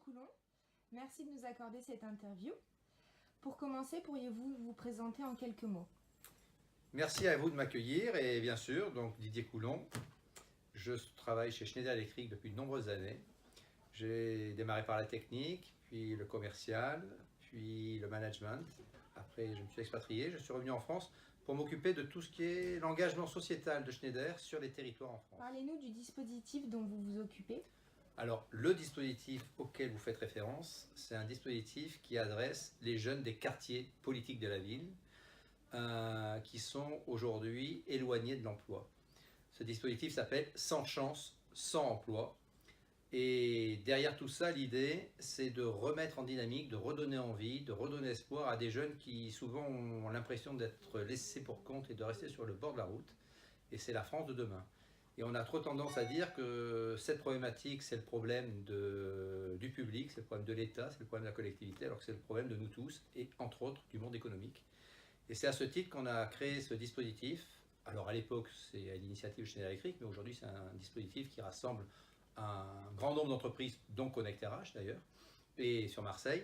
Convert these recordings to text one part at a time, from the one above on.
Coulon, merci de nous accorder cette interview. Pour commencer, pourriez-vous vous présenter en quelques mots? Merci à vous de m'accueillir et bien sûr, donc Didier Coulon, je travaille chez Schneider Electric depuis de nombreuses années. J'ai démarré par la technique, puis le commercial, puis le management. Après, je me suis expatrié, je suis revenu en France pour m'occuper de tout ce qui est l'engagement sociétal de Schneider sur les territoires en France. Parlez-nous du dispositif dont vous vous occupez. Alors, le dispositif auquel vous faites référence, c'est un dispositif qui adresse les jeunes des quartiers politiques de la ville qui sont aujourd'hui éloignés de l'emploi. Ce dispositif s'appelle Sans chance, sans emploi. Et derrière tout ça, l'idée, c'est de remettre en dynamique, de redonner envie, de redonner espoir à des jeunes qui souvent ont l'impression d'être laissés pour compte et de rester sur le bord de la route. Et c'est la France de demain. Et on a trop tendance à dire que cette problématique, c'est le problème du public, c'est le problème de l'État, c'est le problème de la collectivité, alors que c'est le problème de nous tous, et entre autres du monde économique. Et c'est à ce titre qu'on a créé ce dispositif. Alors à l'époque, c'est à l'initiative Schneider Electric, mais aujourd'hui, c'est un dispositif qui rassemble un grand nombre d'entreprises, dont Connect RH d'ailleurs, et sur Marseille,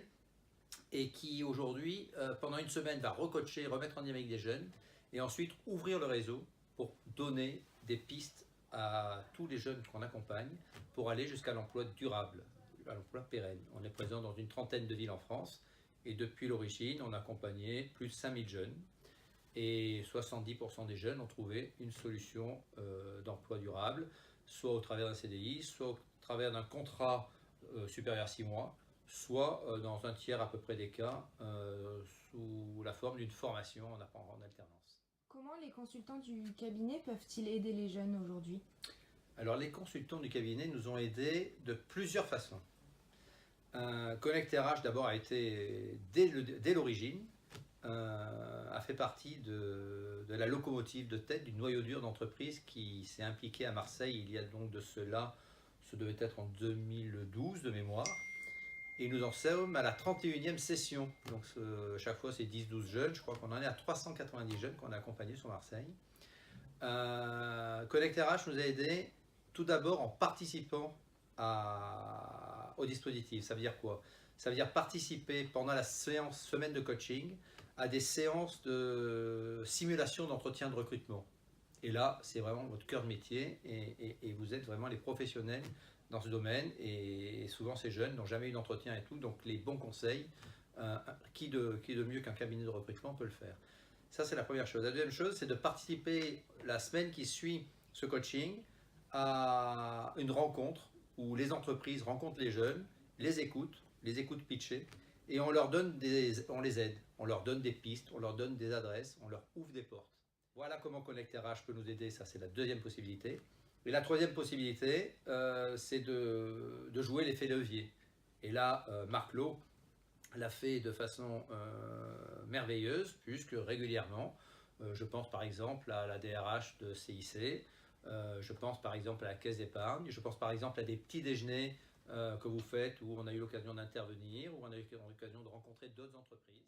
et qui aujourd'hui, pendant une semaine, va recoacher, remettre en dynamique des jeunes, et ensuite ouvrir le réseau pour donner des pistes à tous les jeunes qu'on accompagne pour aller jusqu'à l'emploi durable, à l'emploi pérenne. On est présent dans une trentaine de villes en France, et depuis l'origine, on a accompagné plus de 5000 jeunes, et 70% des jeunes ont trouvé une solution d'emploi durable, soit au travers d'un CDI, soit au travers d'un contrat supérieur à 6 mois, soit dans un tiers à peu près des cas, sous la forme d'une formation en alternance. Comment les consultants du cabinet peuvent-ils aider les jeunes aujourd'hui? Alors les consultants du cabinet nous ont aidés de plusieurs façons. Connect RH d'abord a été, dès l'origine, a fait partie de la locomotive de tête du noyau dur d'entreprise qui s'est impliqué à Marseille il y a donc de cela, ce devait être en 2012 de mémoire. Et nous en sommes à la 31e session. Donc chaque fois c'est 10-12 jeunes, je crois qu'on en est à 390 jeunes qu'on a accompagnés sur Marseille. Connect RH nous a aidés tout d'abord en participant au dispositif. Ça veut dire quoi? Ça veut dire participer pendant la semaine de coaching à des séances de simulation d'entretien de recrutement. Et là, c'est vraiment votre cœur de métier et vous êtes vraiment les professionnels dans ce domaine. Et souvent, ces jeunes n'ont jamais eu d'entretien et tout, donc les bons conseils, qui de mieux qu'un cabinet de recrutement peut le faire. Ça, c'est la première chose. La deuxième chose, c'est de participer la semaine qui suit ce coaching à une rencontre où les entreprises rencontrent les jeunes, les écoutent pitcher, et on les aide, on leur donne des pistes, on leur donne des adresses, on leur ouvre des portes. Voilà comment Connect RH peut nous aider, ça c'est la deuxième possibilité. Et la troisième possibilité, c'est de jouer l'effet levier. Et là, Marc Lowe l'a fait de façon merveilleuse, puisque régulièrement, je pense par exemple à la DRH de CIC, je pense par exemple à la caisse d'épargne, je pense par exemple à des petits déjeuners que vous faites où on a eu l'occasion d'intervenir, où on a eu l'occasion de rencontrer d'autres entreprises.